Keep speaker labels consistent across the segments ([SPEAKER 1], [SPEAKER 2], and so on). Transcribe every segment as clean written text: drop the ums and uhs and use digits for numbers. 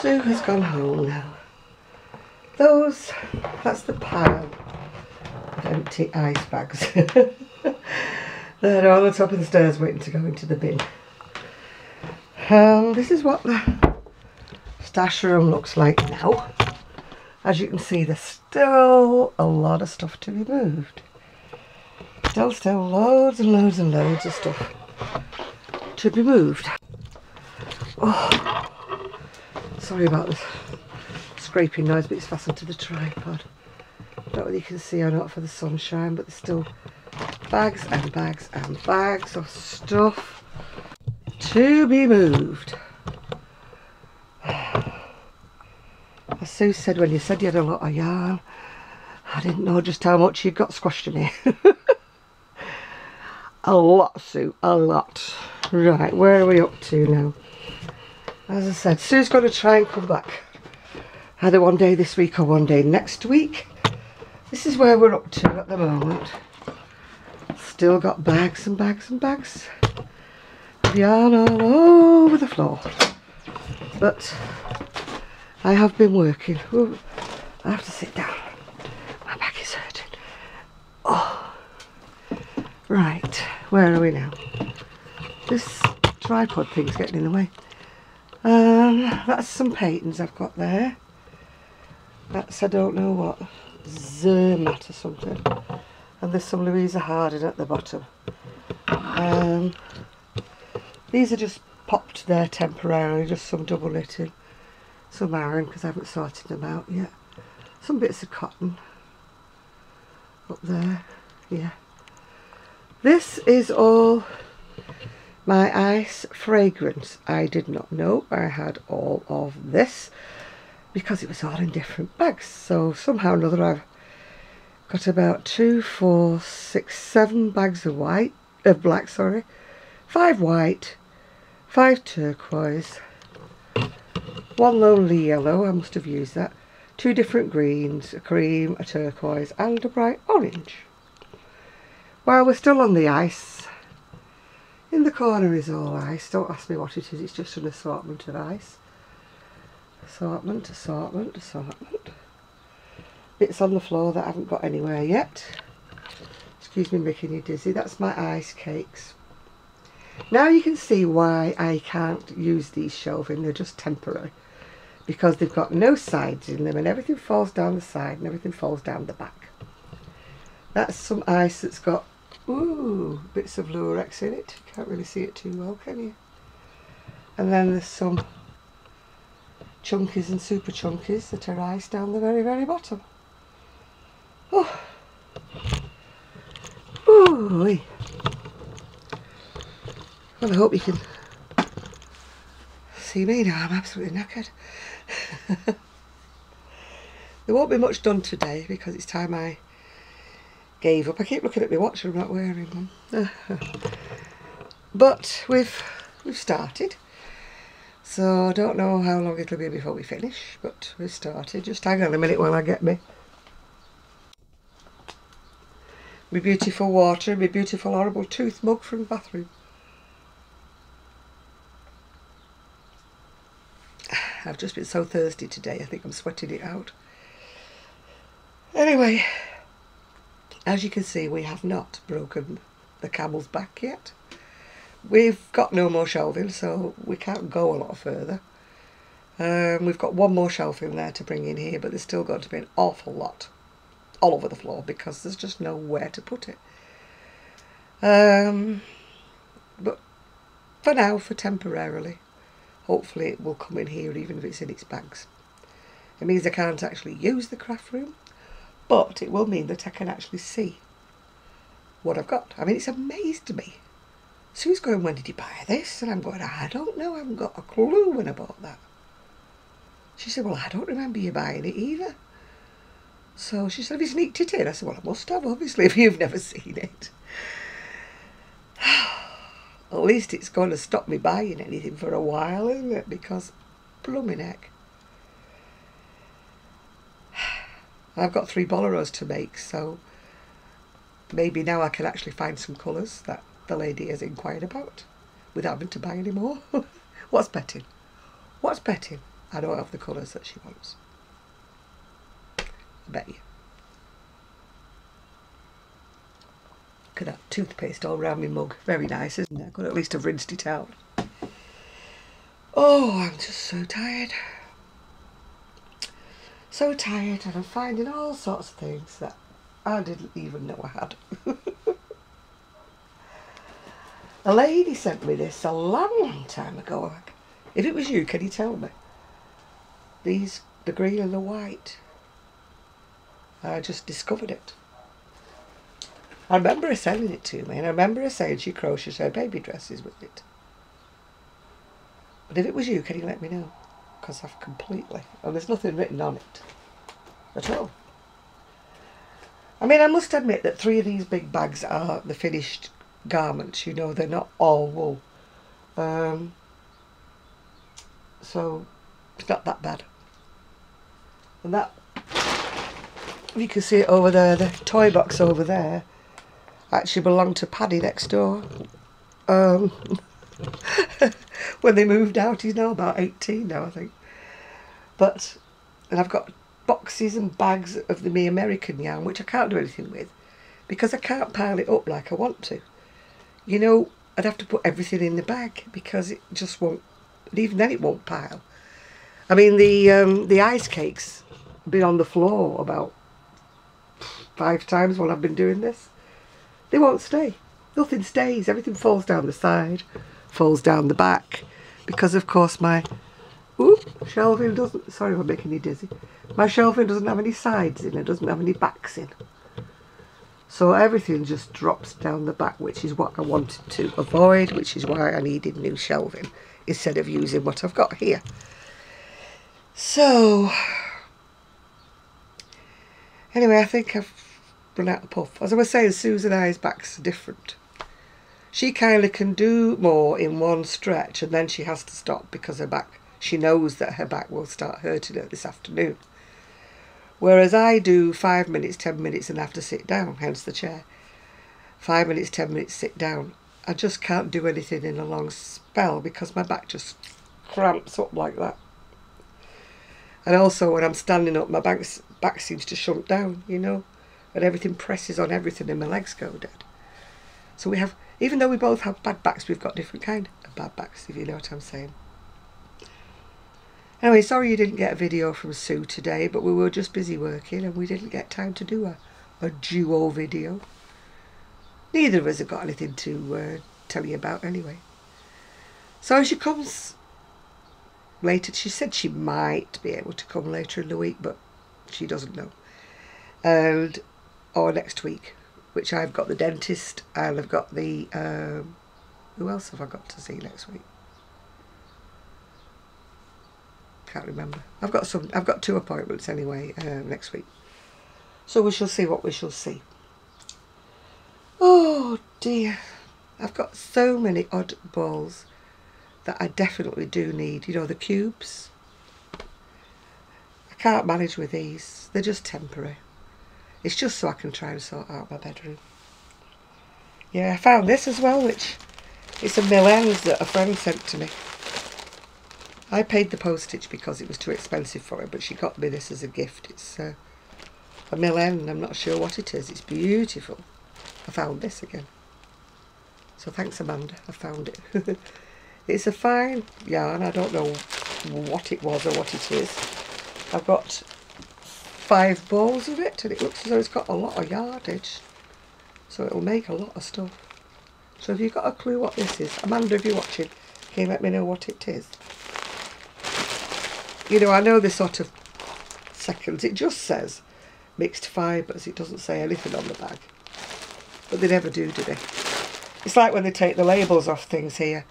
[SPEAKER 1] Sue has gone home now. That's the pile of empty ice bags. They're on the top of the stairs waiting to go into the bin. This is what the stash room looks like now. As you can see, there's still a lot of stuff to be moved. Still loads and loads and loads of stuff to be moved. Oh, sorry about this scraping noise, but it's fastened to the tripod. Don't know whether you can see or not for the sunshine, but there's still bags and bags and bags of stuff to be moved. As Sue said when you said you had a lot of yarn, I didn't know just how much you'd got squashed in here. A lot, Sue, a lot. Right, where are we up to now? As I said, Sue's going to try and come back either one day this week or one day next week. This is where we're up to at the moment. Still got bags and bags and bags of yarn all over the floor. But I have been working. Ooh, I have to sit down. My back is hurting. Oh. Right, where are we now? This tripod thing's getting in the way. That's some patents I've got there. That's, I don't know what, Zermatt or something. And there's some Louisa Harding at the bottom. These are just popped there temporarily, just some double knitting. Some iron, because I haven't sorted them out yet. Some bits of cotton up there, yeah. This is all my ice fragrance. I did not know I had all of this because it was all in different bags. So somehow or another I've got about 2, 4, 6, 7 bags of black, 5 white, 5 turquoise, 1 lonely yellow, I must have used that, 2 different greens, a cream, a turquoise and a bright orange. While we're still on the ice, in the corner is all ice. Don't ask me what it is, it's just an assortment of ice. Assortment, assortment, assortment. Bits on the floor that I haven't got anywhere yet. Excuse me making you dizzy. That's my ice cakes. Now you can see why I can't use these shelving, they're just temporary. Because they've got no sides in them and everything falls down the side and everything falls down the back. That's some ice that's got bits of lurex in it. Can't really see it too well, can you? And then there's some chunkies and super chunkies that are ice down the very, very bottom. Oh. Ooh. Well, I hope you can see me now. I'm absolutely knackered. There won't be much done today because it's time I gave up. I keep looking at my watch and I'm not wearing one. But we've started. So I don't know how long it'll be before we finish, but we've started. Just hang on a minute while I get me beautiful water and my beautiful horrible tooth mug from the bathroom. I've just been so thirsty today, I think I'm sweating it out. Anyway, as you can see, we have not broken the camel's back yet. We've got no more shelving, so we can't go a lot further. We've got 1 more shelf in there to bring in here, but there's still going to be an awful lot all over the floor because there's just nowhere to put it. But for now, for temporarily, hopefully it will come in here even if it's in its bags. It means I can't actually use the craft room, but it will mean that I can actually see what I've got. I mean, it's amazed me. Sue's going, when did you buy this? And I'm going, I don't know, I haven't got a clue when I bought that. She said, well, I don't remember you buying it either. So she said, have you sneaked it in? I said, well, I must have, obviously, if you've never seen it. At least it's going to stop me buying anything for a while, isn't it? Because, blooming heck. I've got 3 boleros to make, so maybe now I can actually find some colours that the lady has inquired about without having to buy any more. What's betting? What's betting? I don't have the colours that she wants. I bet you. Look at that toothpaste all round my mug. Very nice, isn't it? I could at least have rinsed it out. Oh, I'm just so tired. So tired, and I'm finding all sorts of things that I didn't even know I had. A lady sent me this a long time ago. If it was you, can you tell me? These, the green and the white. I just discovered it. I remember her selling it to me, and I remember her saying she crochets her baby dresses with it. But if it was you, can you let me know? Because I've completely... And there's nothing written on it at all. I mean, I must admit that 3 of these big bags are the finished garments. You know, they're not all wool. So, it's not that bad. And that... You can see it over there, the toy box over there actually belonged to Paddy next door. When they moved out, he's now about 18 now, I think. But, and I've got boxes and bags of the Me American yarn, which I can't do anything with, because I can't pile it up like I want to. You know, I'd have to put everything in the bag, because it just won't, and even then it won't pile. I mean, the ice cakes have been on the floor about 5 times while I've been doing this. They won't stay. Nothing stays. Everything falls down the side, falls down the back, because of course my shelving doesn't, sorry if I'm making you dizzy, my shelving doesn't have any sides in, it doesn't have any backs in. So everything just drops down the back, which is what I wanted to avoid, which is why I needed new shelving instead of using what I've got here. So, anyway, I think I've run out of puff. As I was saying, Susan I's back's different. She kind of can do more in one stretch, and then she has to stop because her back, she knows that her back will start hurting her this afternoon. Whereas I do 5 minutes, 10 minutes and have to sit down, hence the chair. 5 minutes, 10 minutes, sit down. I just can't do anything in a long spell because my back just cramps up like that. And also when I'm standing up, my back seems to shrunk down, you know, and everything presses on everything and my legs go dead. So we have, even though we both have bad backs, we've got different kind of bad backs, if you know what I'm saying. Anyway, sorry you didn't get a video from Sue today, but we were just busy working and we didn't get time to do a duo video. Neither of us have got anything to tell you about anyway. So she comes later. She said she might be able to come later in the week, but she doesn't know. Or next week, which I've got the dentist and I've got the... who else have I got to see next week? Can't remember. I've got 2 appointments anyway next week. So we shall see what we shall see. Oh dear. I've got so many odd balls that I definitely do need. You know, the cubes. I can't manage with these. They're just temporary. It's just so I can try and sort out my bedroom. Yeah, I found this as well, which it's a Milan's that a friend sent to me. I paid the postage because it was too expensive for her, but she got me this as a gift. It's a Milan, I'm not sure what it is. It's beautiful. I found this again. So thanks, Amanda, I found it. It's a fine yarn. I don't know what it was or what it is. I've got 5 balls of it, and it looks as though it's got a lot of yardage. So it'll make a lot of stuff. So if you've got a clue what this is, Amanda, if you're watching, can you let me know what it is? You know, I know this sort of seconds. It just says mixed fibres. It doesn't say anything on the bag. But they never do they? It's like when they take the labels off things here.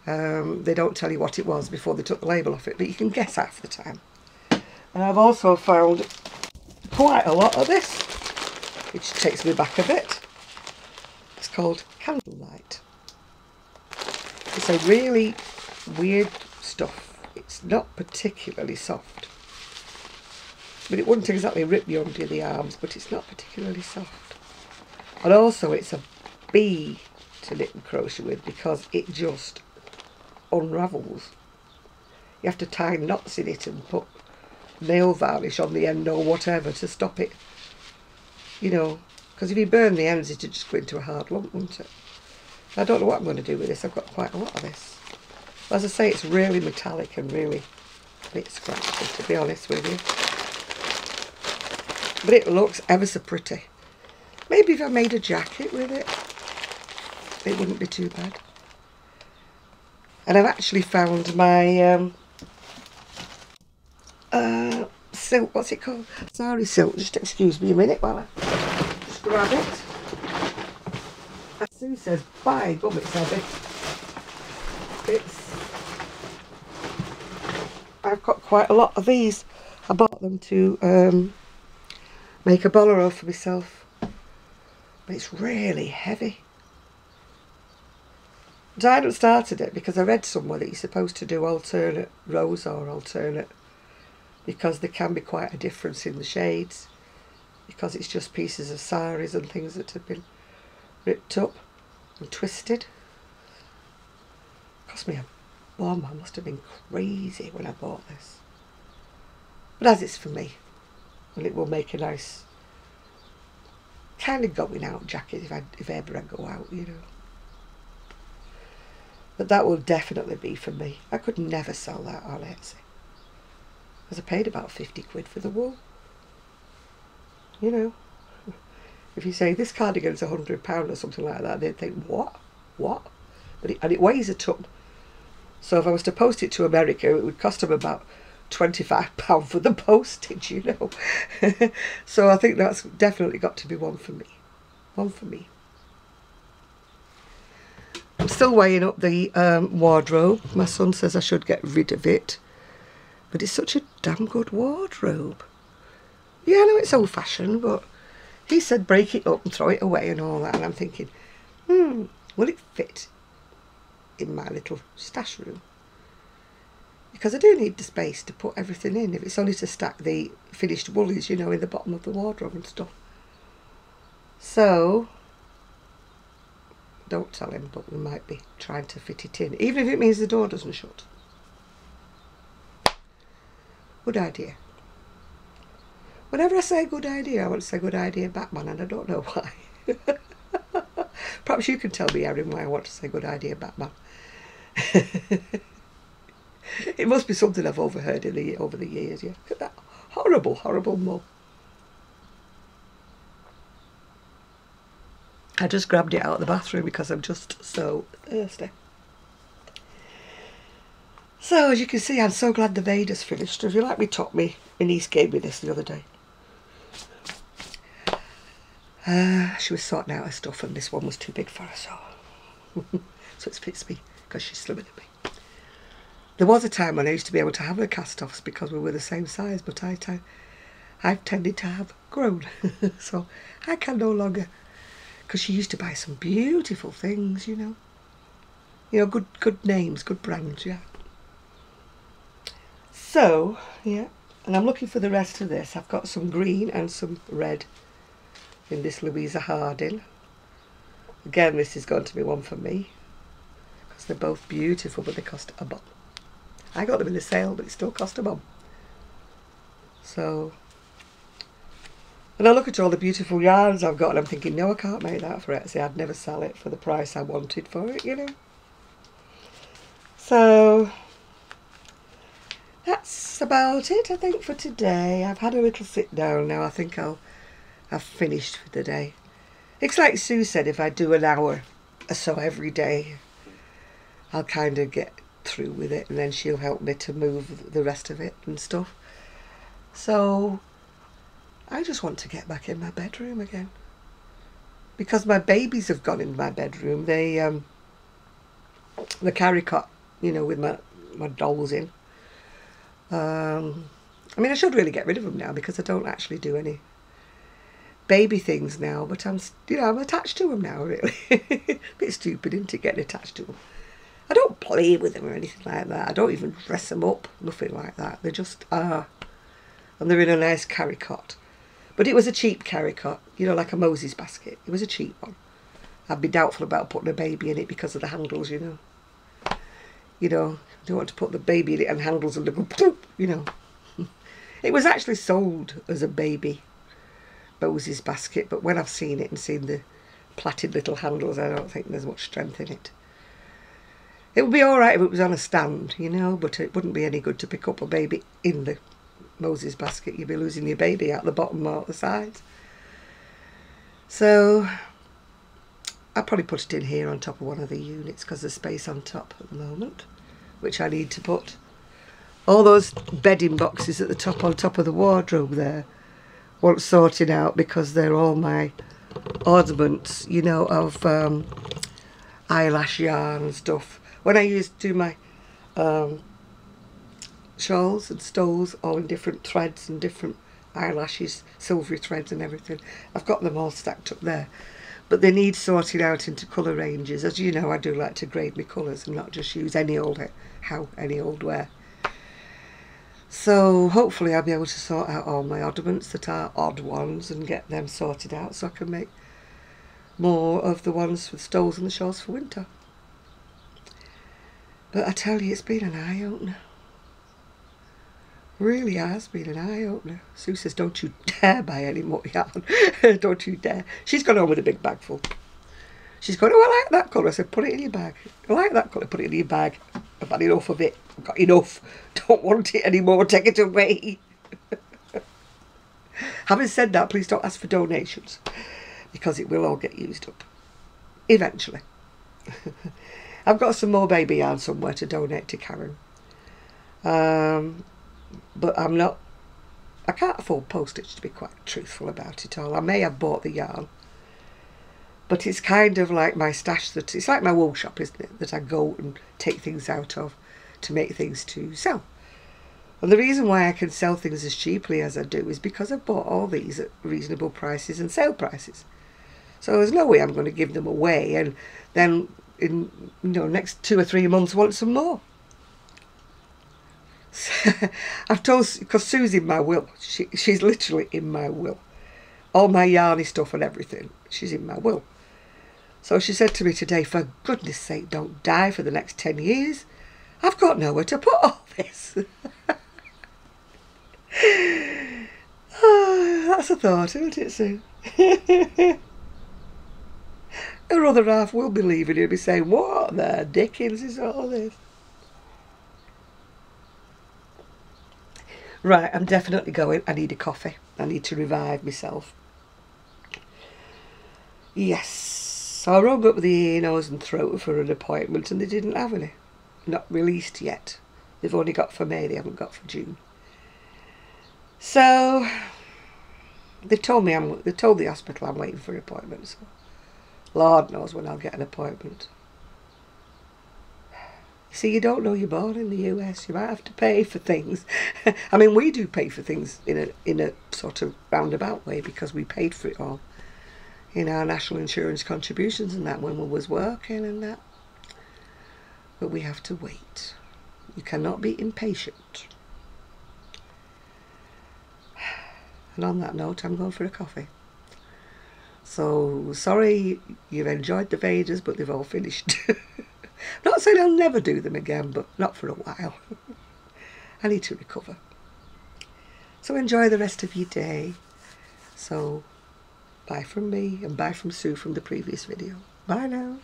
[SPEAKER 1] They don't tell you what it was before they took the label off it, but you can guess half the time. And I've also found quite a lot of this, which takes me back a bit. It's called Candlelight. It's a really weird stuff. It's not particularly soft. But it wouldn't exactly rip you under the arms, but it's not particularly soft. And also it's a bee to knit and crochet with because it just unravels. You have to tie knots in it and put nail varnish on the end or whatever to stop it, you know, because if you burn the ends it'd just go into a hard lump, wouldn't it? I don't know what I'm going to do with this. I've got quite a lot of this. As I say, it's really metallic and really a bit scratchy, to be honest with you. But it looks ever so pretty. Maybe if I made a jacket with it, it wouldn't be too bad. And I've actually found my silk, what's it called? Sari silk. Just excuse me a minute while I just grab it. As Sue says, by gum, it's heavy. I've got quite a lot of these. I bought them to make a bolero for myself. But it's really heavy. But I hadn't started it because I read somewhere that you're supposed to do alternate rows or alternate, because there can be quite a difference in the shades, because it's just pieces of saris and things that have been ripped up and twisted. Cost me a bomb. I must have been crazy when I bought this. But as it's for me, and it will make a nice kind of going out jacket if ever I go out, you know. But that will definitely be for me. I could never sell that on Etsy, because I paid about 50 quid for the wool. You know, if you say this cardigan's £100 or something like that, they'd think, what? But it weighs a ton. So if I was to post it to America, it would cost them about £25 for the postage, you know. So I think that's definitely got to be one for me. One for me. I'm still weighing up the wardrobe. My son says I should get rid of it, but it's such a damn good wardrobe. Yeah, I know it's old-fashioned, but he said break it up and throw it away and all that, and I'm thinking, will it fit in my little stash room? Because I do need the space to put everything in, if it's only to stack the finished woolies, you know, in the bottom of the wardrobe and stuff. So, don't tell him, but we might be trying to fit it in, even if it means the door doesn't shut. Good idea. Whenever I say good idea, I want to say good idea Batman, and I don't know why. Perhaps you can tell me, Erin, why I want to say good idea Batman. It must be something I've overheard over the years, yeah. Look at that horrible, horrible mug. I just grabbed it out of the bathroom because I'm just so thirsty. So, as you can see, I'm so glad the Vader's finished. If you like me top, my niece gave me this the other day. She was sorting out her stuff and this one was too big for her, so it fits me because she's slimmer than me. There was a time when I used to be able to have her cast-offs because we were the same size, but I've tended to have grown, so I can no longer. Because she used to buy some beautiful things, you know. You know, good names, good brands, yeah. So, yeah, and I'm looking for the rest of this. I've got some green and some red in this Louisa Harding. Again, this is going to be one for me, because they're both beautiful, but they cost a bomb. I got them in the sale, but it still cost a bomb. So, and I look at all the beautiful yarns I've got and I'm thinking, no, I can't make that for Etsy. I'd never sell it for the price I wanted for it, you know. So, that's about it, I think, for today. I've had a little sit down now. I think I've finished for the day. It's like Sue said, if I do an hour or so every day, I'll kind of get through with it, and then she'll help me to move the rest of it and stuff. So I just want to get back in my bedroom again, because my babies have gone in my bedroom. They the carry cot, you know, with my dolls in. I mean, I should really get rid of them now because I don't actually do any baby things now, but I'm attached to them now, really. Bit stupid, isn't it, getting attached to them? I don't play with them or anything like that. I don't even dress them up, nothing like that. They just are. And they're in a nice carry cot. But it was a cheap carry cot, you know, like a Moses basket. It was a cheap one. I'd be doubtful about putting a baby in it because of the handles, you know. You know, you don't want to put the baby in it and handles and go ploop, you know. It was actually sold as a baby Moses basket, but when I've seen it and seen the plaited little handles, I don't think there's much strength in it. It would be alright if it was on a stand, you know, but it wouldn't be any good to pick up a baby in the Moses basket. You'd be losing your baby out the bottom or the sides. So I'll probably put it in here on top of one of the units because there's space on top at the moment, which I need to put. All those bedding boxes at the top on top of the wardrobe there want sorting out because they're all my ornaments, you know, of eyelash yarn and stuff. When I used to do my shawls and stoles all in different threads and different eyelashes, silvery threads and everything, I've got them all stacked up there. But they need sorting out into colour ranges. As you know, I do like to grade my colours and not just use any old wear. So hopefully I'll be able to sort out all my ornaments that are odd ones and get them sorted out so I can make more of the ones for the stoles and the shawls for winter. But I tell you, it's been an eye-opener. Really has been an eye-opener. Sue says, don't you dare buy any more yarn. Don't you dare. She's gone home with a big bag full. She's going, oh, I like that colour. I said, put it in your bag. I like that colour, put it in your bag. I've had enough of it. I've got enough. Don't want it anymore. Take it away. Having said that, please don't ask for donations because it will all get used up. Eventually. I've got some more baby yarn somewhere to donate to Karen. But I can't afford postage, to be quite truthful about it all. I may have bought the yarn, but it's kind of like my stash, it's like my wool shop, isn't it, that I go and take things out of to make things to sell. And the reason why I can sell things as cheaply as I do is because I've bought all these at reasonable prices and sale prices. So there's no way I'm going to give them away and then in next 2 or 3 months want some more. I've told, because Sue's in my will, she's literally in my will. All my yarny stuff and everything, she's in my will. So she said to me today, for goodness sake, don't die for the next 10 years. I've got nowhere to put all this. Oh, that's a thought, isn't it, Sue? Her other half will be leaving and be saying, what the dickens is all this? Right, I'm definitely going. I need a coffee. I need to revive myself. Yes. So I rung up the ear, nose and throat for an appointment and they didn't have any. Not released yet. They've only got for May, they haven't got for June. So they told the hospital I'm waiting for an appointment. So Lord knows when I'll get an appointment. See, you don't know you're born in the US. You might have to pay for things. I mean, we do pay for things in a sort of roundabout way because we paid for it all in our national insurance contributions and that when we was working and that. But we have to wait. You cannot be impatient. And on that note, I'm going for a coffee. So, sorry you've enjoyed the Vaders, but they've all finished. Not saying I'll never do them again, but not for a while. I need to recover. So enjoy the rest of your day. So bye from me and bye from Sue from the previous video. Bye now.